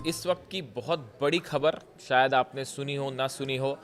इस वक्त की बहुत बड़ी खबर, शायद आपने सुनी हो ना सुनी हो।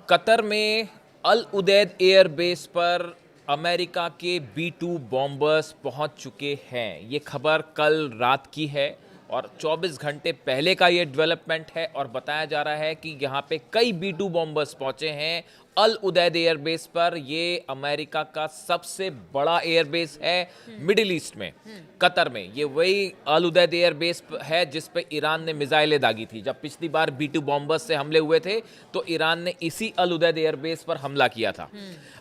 कतर में अल उदैद एयरबेस पर अमेरिका के B-2 बॉम्बर्स पहुंच चुके हैं। ये खबर कल रात की है और 24 घंटे पहले का ये डेवलपमेंट है और बताया जा रहा है कि यहाँ पे कई B-2 बॉम्बर्स पहुंचे हैं अल उदैद एयरबेस पर। ये अमेरिका का सबसे बड़ा एयरबेस है मिडिल ईस्ट में, कतर में। ये वही अल उदैद एयरबेस है जिस पे ईरान ने मिसाइलें दागी थी। जब पिछली बार B-2 बॉम्बर्स से हमले हुए थे तो ईरान ने इसी अल उदैद एयरबेस पर हमला किया था।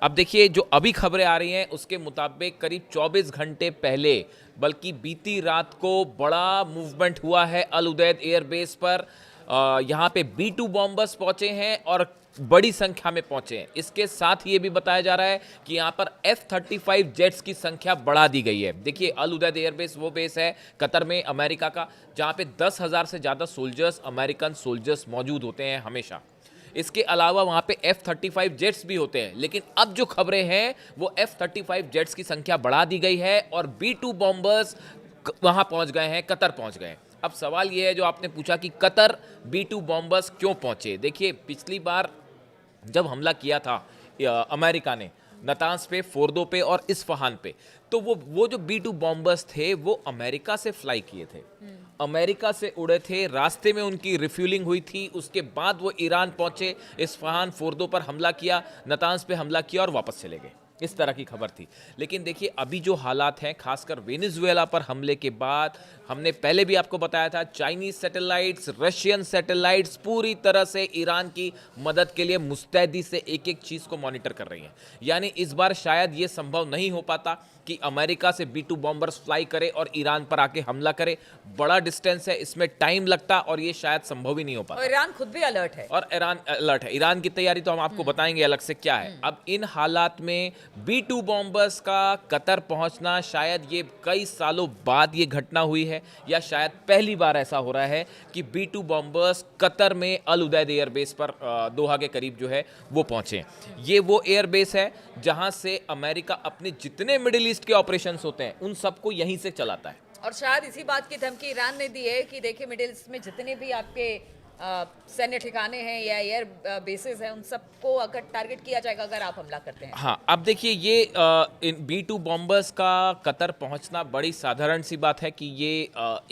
अब देखिए, जो अभी खबरें आ रही हैं उसके मुताबिक करीब 24 घंटे पहले, बल्कि बीती रात को बड़ा मूवमेंट हुआ है अल उदैद एयरबेस पर। यहाँ पे B-2 बॉम्बर्स पहुंचे हैं और बड़ी संख्या में पहुंचे हैं। इसके साथ ये भी बताया जा रहा है कि यहाँ पर F-35 जेट्स की संख्या बढ़ा दी गई है। देखिए, अल उदैद एयरबेस वो बेस है कतर में अमेरिका का जहाँ पे 10,000 से ज़्यादा सोल्जर्स, अमेरिकन सोल्जर्स मौजूद होते हैं हमेशा। इसके अलावा वहाँ पे F-35 जेट्स भी होते हैं, लेकिन अब जो खबरें हैं वो F-35 जेट्स की संख्या बढ़ा दी गई है और B-2 बॉम्बर्स वहाँ पहुँच गए हैं, कतर पहुँच गए हैं। अब सवाल ये है जो आपने पूछा कि कतर B-2 बॉम्बर्स क्यों पहुँचे। देखिए, पिछली बार जब हमला किया था अमेरिका ने नतांज पे, फोर्दो पे और इस्फहान पे, तो वो जो B-2 बॉम्बर्स थे वो अमेरिका से फ्लाई किए थे, अमेरिका से उड़े थे। रास्ते में उनकी रिफ्यूलिंग हुई थी, उसके बाद वो ईरान पहुंचे, इस्फहान, फोर्दो पर हमला किया, नतांज पे हमला किया और वापस चले गए। इस तरह की खबर थी। लेकिन देखिए, अभी जो हालात हैं, खासकर वेनेजुएला पर हमले के बाद, हमने पहले भी आपको बताया था, चाइनीज सैटेलाइट्स, रशियन सैटेलाइट्स पूरी तरह से ईरान की मदद के लिए मुस्तैदी से एक एक चीज़ को मॉनिटर कर रही हैं। यानी इस बार शायद ये संभव नहीं हो पाता कि अमेरिका से B-2 बॉम्बर्स फ्लाई करे और ईरान पर आके हमला करे। बड़ा डिस्टेंस है, इसमें टाइम लगता और ये शायद संभव ही नहीं हो पाता। और ईरान खुद भी अलर्ट है। और ईरान अलर्ट है। ईरान की तैयारी तो हम आपको बताएंगे अलग से क्या है। अब इन हालात में B-2 बॉम्बर्स का कतर पहुंचना, शायद ये कई सालों बाद ये घटना हुई है या शायद पहली बार ऐसा हो रहा है कि B-2 बॉम्बर्स कतर में अल उदैद एयरबेस पर दोहा के करीब जो है वो पहुंचे। ये वो एयरबेस है जहां से अमेरिका अपने जितने मिडिल ईस्ट के ऑपरेशंस होते हैं उन सबको यहीं से चलाता है। और शायद इसी बात की धमकी ईरान ने दी है कि देखिए, मिडिल ईस्ट में जितने भी आपके सैन्य ठिकाने हैं या एयर बेसेस हैं, उन सबको अगर टारगेट किया जाएगा अगर आप हमला करते हैं। हाँ, अब देखिए, ये इन B-2 बॉम्बर्स का कतर पहुंचना बड़ी साधारण सी बात है कि ये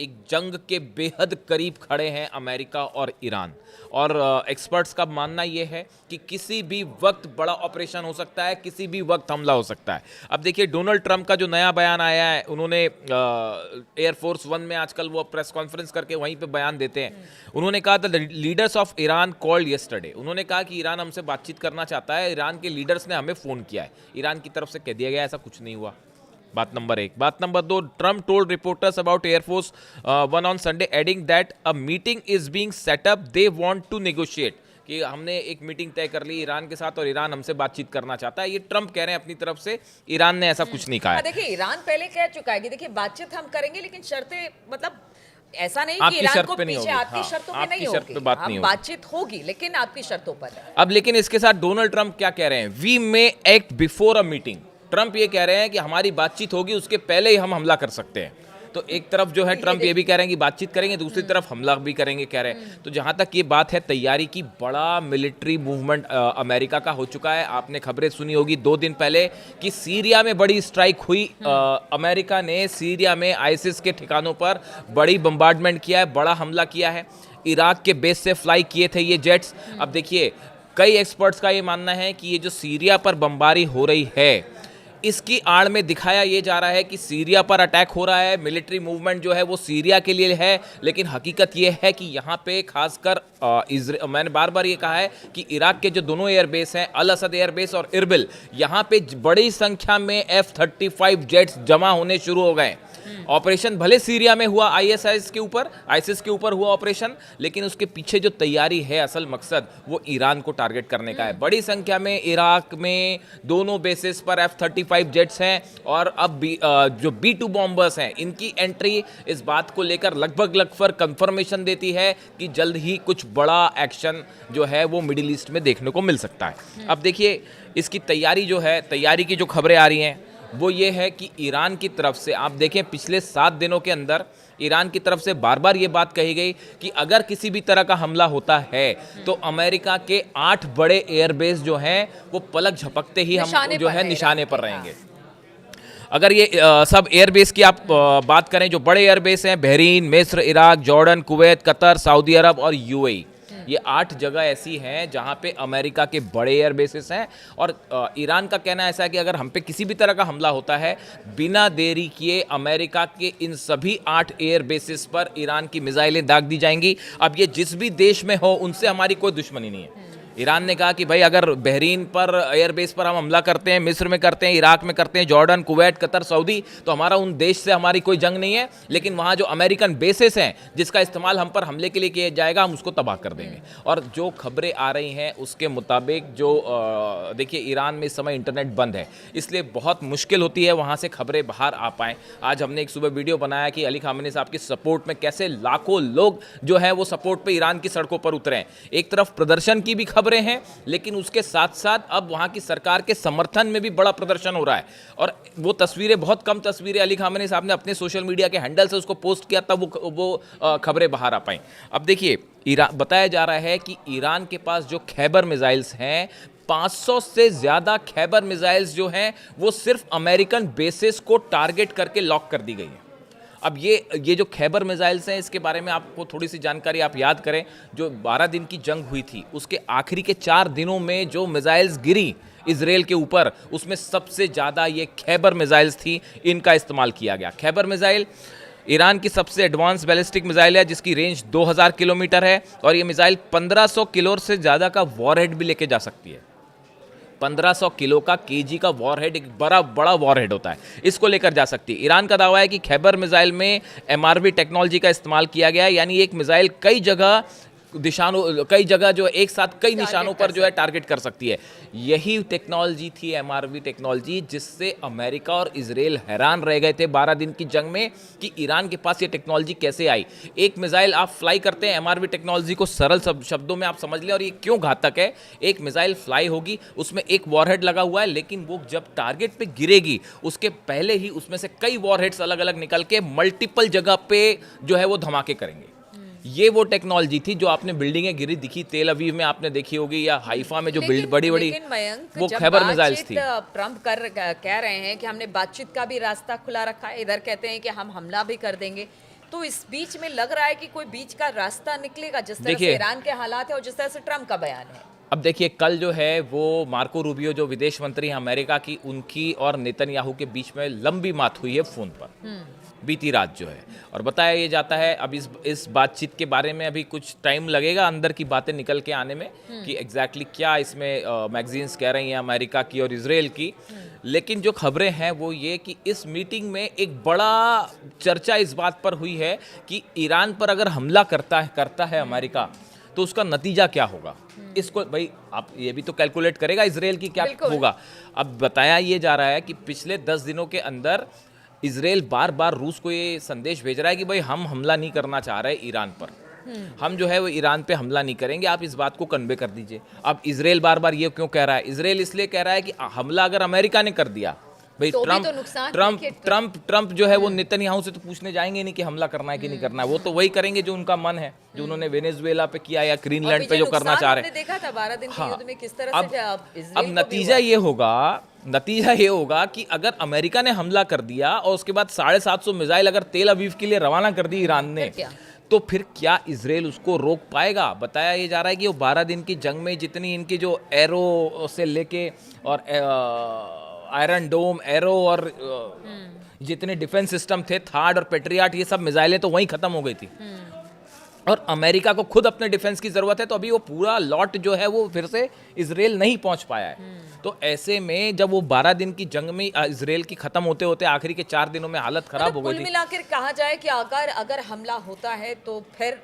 एक जंग के बेहद करीब खड़े हैं अमेरिका और ईरान। और एक्सपर्ट्स का मानना ये है कि किसी भी वक्त बड़ा ऑपरेशन हो सकता है, किसी भी वक्त हमला हो सकता है। अब देखिए, डोनाल्ड ट्रंप का जो नया बयान आया है, उन्होंने एयरफोर्स वन में आजकल वो प्रेस कॉन्फ्रेंस करके वहीं पे बयान देते हैं। उन्होंने कहा the leaders of Iran called yesterday. उन्होंने कहा कि ईरान हमसे बातचीत करना चाहता है, ईरान के लीडर्स ने हमें फ़ोन किया है। ईरान की तरफ से कह दिया गया ऐसा कुछ नहीं हुआ। बात नंबर 1। बात number 2, Trump told reporters about air force one on Sunday adding that a meeting is being set up, they want to negotiate. कि हमने एक मीटिंग तय कर ली ईरान के साथ और ईरान हमसे बातचीत करना चाहता है। ये ट्रम्प कह रहे हैं अपनी तरफ से, ईरान ने ऐसा कुछ नहीं कहा है। देखिए, ईरान पहले कह चुका है कि देखिए, बातचीत हम करेंगे, लेकिन शर्तें, मतलब ऐसा नहीं कि आपकी ईरान शर्त को पे नहीं पीछे होगी। आपकी हाँ, शर्तों पे आपकी नहीं शर्त होगी। पे बात नहीं होगी। बातचीत होगी लेकिन आपकी शर्तों पर है। अब लेकिन इसके साथ डोनाल्ड ट्रंप क्या कह रहे हैं, we may act before a meeting. Trump ये कह रहे हैं कि हमारी बातचीत होगी, उसके पहले ही हम हमला कर सकते हैं। तो एक तरफ जो है ट्रंप ये भी कह रहे हैं कि बातचीत करेंगे, दूसरी तरफ हमला भी करेंगे कह रहे हैं। तो जहां तक ये बात है तैयारी की, बड़ा मिलिट्री मूवमेंट अमेरिका का हो चुका है। आपने खबरें सुनी होगी 2 दिन पहले कि सीरिया में बड़ी स्ट्राइक हुई। अमेरिका ने सीरिया में आईसिस के ठिकानों पर बड़ी बम्बार्डमेंट किया है, बड़ा हमला किया है। इराक के बेस से फ्लाई किए थे ये जेट्स। अब देखिए, कई एक्सपर्ट्स का ये मानना है कि ये जो सीरिया पर बमबारी हो रही है, इसकी आड़ में दिखाया ये जा रहा है कि सीरिया पर अटैक हो रहा है, मिलिट्री मूवमेंट जो है वो सीरिया के लिए है। लेकिन हकीकत ये है कि यहाँ पे खासकर मैंने बार बार ये कहा है कि इराक के जो दोनों एयरबेस हैं, अल असद एयरबेस और इरबिल, यहाँ पे बड़ी संख्या में F-35 जेट्स जमा होने शुरू हो गए। ऑपरेशन भले सीरिया में हुआ, आईसिस के ऊपर हुआ ऑपरेशन, लेकिन उसके पीछे जो तैयारी है, असल मकसद वो ईरान को टारगेट करने का है। बड़ी संख्या में इराक में दोनों बेसिस पर F-35 जेट्स हैं और अब जो B-2 बॉम्बर्स हैं, इनकी एंट्री इस बात को लेकर लगभग कंफर्मेशन देती है कि जल्द ही कुछ बड़ा एक्शन जो है वो मिडिल ईस्ट में देखने को मिल सकता है। अब देखिए, इसकी तैयारी जो है, तैयारी की जो खबरें आ रही हैं वो ये है कि ईरान की तरफ से आप देखें, पिछले 7 दिनों के अंदर ईरान की तरफ से बार बार ये बात कही गई कि अगर किसी भी तरह का हमला होता है तो अमेरिका के 8 बड़े एयरबेस जो हैं वो पलक झपकते ही हम जो है निशाने पर रहेंगे। अगर ये सब एयरबेस की आप बात करें, जो बड़े एयरबेस हैं, बहरीन, मिस्र, Iraq, Jordan, Kuwait, Qatar, Saudi Arab और यूएई, ये 8 जगह ऐसी हैं जहां पे अमेरिका के बड़े एयरबेसेस हैं। और ईरान का कहना ऐसा है कि अगर हम पे किसी भी तरह का हमला होता है, बिना देरी किए अमेरिका के इन सभी 8 एयरबेसेस पर ईरान की मिसाइलें दाग दी जाएंगी। अब ये जिस भी देश में हो, उनसे हमारी कोई दुश्मनी नहीं है। ईरान ने कहा कि भाई अगर बहरीन पर एयरबेस पर हम हमला करते हैं, मिस्र में करते हैं, इराक में करते हैं, जॉर्डन, कुवैत, कतर, सऊदी, तो हमारा उन देश से हमारी कोई जंग नहीं है, लेकिन वहाँ जो अमेरिकन बेसेस हैं जिसका इस्तेमाल हम पर हमले के लिए किया जाएगा, हम उसको तबाह कर देंगे। और जो खबरें आ रही हैं उसके मुताबिक जो देखिए, ईरान में इस समय इंटरनेट बंद है, इसलिए बहुत मुश्किल होती है वहाँ से खबरें बाहर आ पाएँ। आज हमने एक सुबह वीडियो बनाया कि अली खामेनी साहब की सपोर्ट में कैसे लाखों लोग जो है वो सपोर्ट पे ईरान की सड़कों पर उतरे हैं। एक तरफ प्रदर्शन की भी खबरें हैं, लेकिन उसके साथ साथ अब वहां की सरकार के समर्थन में भी बड़ा प्रदर्शन हो रहा है। और वो तस्वीरें, बहुत कम तस्वीरें अली खामेनी साहब ने अपने सोशल मीडिया के हैंडल से उसको पोस्ट किया, तब वो खबरें बाहर आ पाई। अब देखिए, ईरान, बताया जा रहा है कि ईरान के पास जो खैबर मिसाइल्स हैं, 500 से ज़्यादा खैबर मिसाइल्स जो हैं वो सिर्फ अमेरिकन बेसिस को टारगेट करके लॉक कर दी गई हैं। अब ये जो खैबर मिसाइल्स हैं, इसके बारे में आपको थोड़ी सी जानकारी आप याद करें। जो 12 दिन की जंग हुई थी, उसके आखिरी के 4 दिनों में जो मिसाइल्स गिरी इजराइल के ऊपर, उसमें सबसे ज़्यादा ये खैबर मिसाइल्स थी, इनका इस्तेमाल किया गया। खैबर मिसाइल ईरान की सबसे एडवांस बैलिस्टिक मिसाइल है, जिसकी रेंज 2000 किलोमीटर है, और ये मिसाइल 1500 किलो से ज़्यादा का वॉरहेड भी लेके जा सकती है। 1500 किलो का केजी का वॉरहेड, एक बड़ा वॉरहेड होता है, इसको लेकर जा सकती है। ईरान का दावा है कि खैबर मिसाइल में एमआरवी टेक्नोलॉजी का इस्तेमाल किया गया है, यानी एक मिसाइल कई जगह जो एक साथ कई निशानों पर जो है टारगेट कर सकती है। यही टेक्नोलॉजी थी, एमआरवी टेक्नोलॉजी, जिससे अमेरिका और इजराइल हैरान रह गए थे 12 दिन की जंग में कि ईरान के पास ये टेक्नोलॉजी कैसे आई। एक मिसाइल आप फ्लाई करते हैं, एमआरवी टेक्नोलॉजी को सरल शब्दों में आप समझ लें, और ये क्यों घातक है। एक मिसाइल फ्लाई होगी, उसमें एक वॉरहेड लगा हुआ है, लेकिन वो जब टारगेट पे गिरेगी उसके पहले ही उसमें से कई वॉरहेड्स अलग अलग निकल के मल्टीपल जगह पे जो है वो धमाके करेंगे। ये वो टेक्नोलॉजी थी जो आपने बिल्डिंगें गिरी दिखी तेल अवीव में, आपने देखी होगी, या हाइफा में जो बड़ी वो खैबर मिसाइल्स थी। ट्रम्प कह रहे हैं कि हमने बातचीत का भी रास्ता खुला रखा है, इधर कहते हैं कि हम हमला भी कर देंगे, तो इस बीच में लग रहा है कि कोई बीच का रास्ता निकलेगा, जिस तरह से ईरान के हालात है और जिस तरह से ट्रम्प का बयान है। अब देखिए, कल जो है वो मार्को रूबियो, जो विदेश मंत्री हैं अमेरिका की, उनकी और नेतन्याहू के बीच में लंबी बात हुई है फोन पर, बीती रात जो है। और बताया ये जाता है, अब इस बातचीत के बारे में अभी कुछ टाइम लगेगा अंदर की बातें निकल के आने में कि एग्जैक्टली क्या इसमें मैगजीन्स कह रही हैं अमेरिका की और इजराइल की। लेकिन जो खबरें हैं वो ये कि इस मीटिंग में एक बड़ा चर्चा इस बात पर हुई है कि ईरान पर अगर हमला करता है अमेरिका, तो उसका नतीजा क्या होगा। इसको भाई आप ये भी तो कैलकुलेट करेगा इजराइल की क्या होगा। अब बताया ये जा रहा है कि पिछले 10 दिनों के अंदर इजराइल बार बार रूस को ये संदेश भेज रहा है कि भाई हम हमला नहीं करना चाह रहे ईरान पर, हम जो है वो ईरान पे हमला नहीं करेंगे, आप इस बात को कन्वे कर दीजिए। अब इजराइल बार बार ये क्यों कह रहा है? इजराइल इसलिए कह रहा है कि हमला अगर अमेरिका ने कर दिया, भाई तो ट्रम्प जो है वो नेतन्याहू से तो पूछने जाएंगे नहीं कि हमला करना है कि नहीं करना है, वो तो वही करेंगे जो उनका मन है, जो उन्होंने वेनेजुएला पे किया या ग्रीनलैंड पे जो करना चाह रहे हैं। देखा था 12 दिन के युद्ध में किस तरह से अब नतीजा ये होगा कि अगर अमेरिका ने हमला कर दिया और उसके बाद 750 मिसाइल अगर तेल अवीव के लिए रवाना कर दी ईरान ने, तो फिर क्या इजराइल उसको रोक पाएगा? बताया ये जा रहा है कि वो 12 दिन की जंग में जितनी इनकी जो एरो से लेके और आयरन डोम, एरो और जितने डिफेंस सिस्टम थे, थार्ड और पेट्रियाट, ये सब मिसाइलें तो वहीं खत्म हो गई थी। और अमेरिका को खुद अपने डिफेंस की जरूरत है, तो अभी वो पूरा लॉट जो है वो फिर से इजराइल नहीं पहुंच पाया है। तो ऐसे में जब वो 12 दिन की जंग में इजराइल की खत्म होते होते आखिरी के 4 दिनों में हालत खराब हो गई थी। कुल मिलाकर कहा जाए कि अगर हमला होता है तो फिर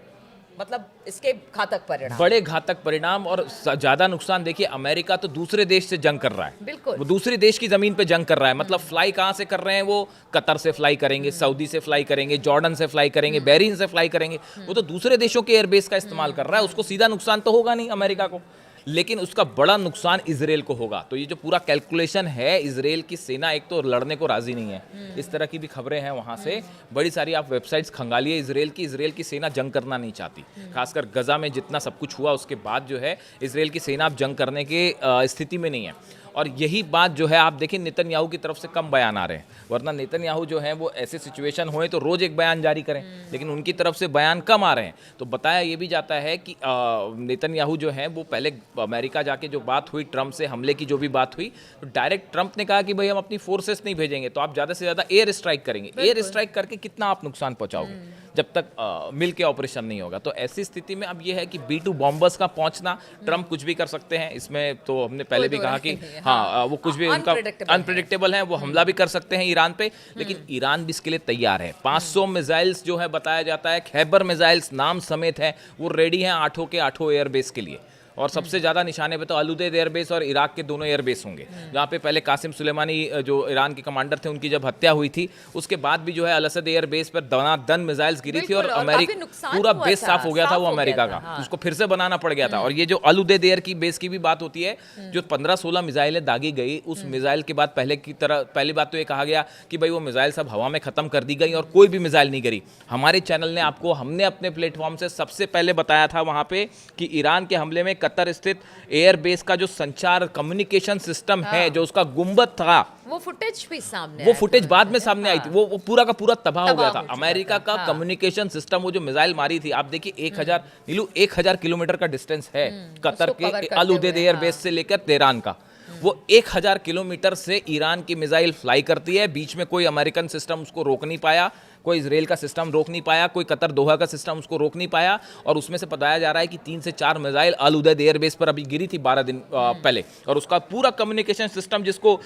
मतलब इसके घातक परिणाम, बड़े घातक परिणाम और ज्यादा नुकसान। देखिए, अमेरिका तो दूसरे देश से जंग कर रहा है, बिल्कुल, वो दूसरे देश की जमीन पे जंग कर रहा है। मतलब फ्लाई कहाँ से कर रहे हैं? वो कतर से फ्लाई करेंगे, सऊदी से फ्लाई करेंगे, जॉर्डन से फ्लाई करेंगे, बहरीन से फ्लाई करेंगे। वो तो दूसरे देशों के एयरबेस का इस्तेमाल कर रहा है, उसको सीधा नुकसान तो होगा नहीं अमेरिका को। लेकिन उसका बड़ा नुकसान इजराइल को होगा। तो ये जो पूरा कैलकुलेशन है, इजराइल की सेना एक तो लड़ने को राजी नहीं है, इस तरह की भी खबरें हैं वहाँ से बड़ी सारी। आप वेबसाइट्स खंगालिए इजराइल की सेना जंग करना नहीं चाहती। खासकर गजा में जितना सब कुछ हुआ उसके बाद जो है इजराइल की सेना अब जंग करने के स्थिति में नहीं है। और यही बात जो है आप देखें नेतन्याहू की तरफ से कम बयान आ रहे हैं, वरना नेतन्याहू जो है वो ऐसे सिचुएशन होए तो रोज एक बयान जारी करें, लेकिन उनकी तरफ से बयान कम आ रहे हैं। तो बताया ये भी जाता है कि नेतन्याहू जो है वो पहले अमेरिका जाके जो बात हुई ट्रंप से हमले की जो भी बात हुई, तो डायरेक्ट ट्रंप ने कहा कि भाई हम अपनी फोर्सेस नहीं भेजेंगे, तो आप ज़्यादा से ज़्यादा एयर स्ट्राइक करेंगे। एयर स्ट्राइक करके कितना आप नुकसान पहुंचाओगे जब तक मिल के ऑपरेशन नहीं होगा। तो ऐसी स्थिति में अब ये है कि B2 बॉम्बर्स का पहुंचना, ट्रंप कुछ भी कर सकते हैं इसमें, तो हमने पहले भी कहा कि हाँ वो कुछ भी उनका अनप्रेडिक्टेबल है, वो हमला भी कर सकते हैं ईरान पे, लेकिन ईरान भी इसके लिए तैयार है। 500 मिसाइल्स जो है बताया जाता है, खैबर मिसाइल्स नाम समेत है, वो रेडी हैं 8 के 8 एयरबेस के लिए। और सबसे ज़्यादा निशाने पे तो अल-उदैद एयरबेस और इराक के दोनों एयरबेस होंगे, जहाँ पे पहले कासिम सुलेमानी जो ईरान के कमांडर थे उनकी जब हत्या हुई थी, उसके बाद भी जो है अल-असद एयरबेस पर दनादन मिसाइल्स गिरी थी और अमेरिका पूरा बेस साफ हो गया था वो अमेरिका का, उसको फिर से बनाना पड़ गया था। और ये जो अल-उदैद एयर की बेस की भी बात होती है, जो 15-16 मिसाइलें दागी गई, उस मिसाइल के बाद पहली बात तो ये कहा गया कि भाई वो मिसाइल सब हवा में खत्म कर दी गई और कोई भी मिसाइल नहीं गिरी। हमारे चैनल ने हमने अपने प्लेटफॉर्म से सबसे पहले बताया था वहाँ पे कि ईरान के हमले में कतर स्थित एयरबेस का जो संचार कम्युनिकेशन सिस्टम है, जो उसका गुंबद था, वो फुटेज भी सामने वो फुटेज बाद में सामने आई थी, वो पूरा का पूरा तबाह हो गया था। अमेरिका का कम्युनिकेशन सिस्टम, वो जो मिसाइल मारी थी, आप देखिए 1000 किलोमीटर का डिस्टेंस है कतर के अल-उदैद एयरबेस से लेकर तेहरान का। वो 1000 किलोमीटर से ईरान की मिसाइल फ्लाई करती है, बीच में कोई अमेरिकन सिस्टम उसको रोक नहीं पाया, कोई इजराइल का सिस्टम रोक नहीं पाया, कोई कतर दोहा का सिस्टम उसको रोक नहीं पाया। और उसमें से बताया जा रहा है कि 3 से 4 मिसाइल अल-उदैद एयरबेस पर अभी गिरी थी 12 दिन पहले, और उसका पूरा कम्युनिकेशन सिस्टम जिसको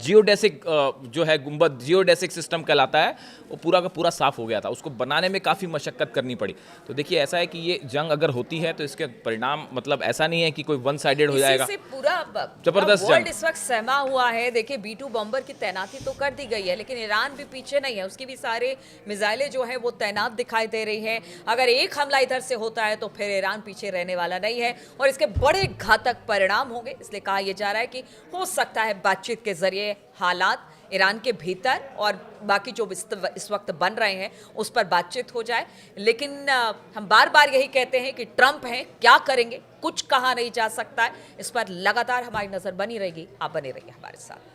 जियोडेसिक जो है गुंबद जियोडेसिक सिस्टम कहलाता है, वो पूरा का पूरा साफ हो गया था। उसको बनाने में काफ़ी मशक्कत करनी पड़ी। तो देखिए ऐसा है कि ये जंग अगर होती है तो इसके परिणाम मतलब ऐसा नहीं है कि कोई वन साइडेड हो जाएगा, पूरा जबरदस्त वर्ल्ड इस वक्त सहमा हुआ है। देखिए B2 बॉम्बर की तैनाती तो कर दी गई है, लेकिन ईरान भी पीछे नहीं है, उसकी भी सारे मिसाइलें जो है वो तैनात दिखाई दे रही है। अगर एक हमला इधर से होता है तो फिर ईरान पीछे रहने वाला नहीं है और इसके बड़े घातक परिणाम होंगे। इसलिए कहा यह जा रहा है कि हो सकता है बातचीत के जरिए हालात ईरान के भीतर और बाकी जो इस वक्त बन रहे हैं उस पर बातचीत हो जाए। लेकिन हम बार बार यही कहते हैं कि ट्रंप हैं, क्या करेंगे कुछ कहा नहीं जा सकता है। इस पर लगातार हमारी नजर बनी रहेगी। आप बने रहिए हमारे साथ।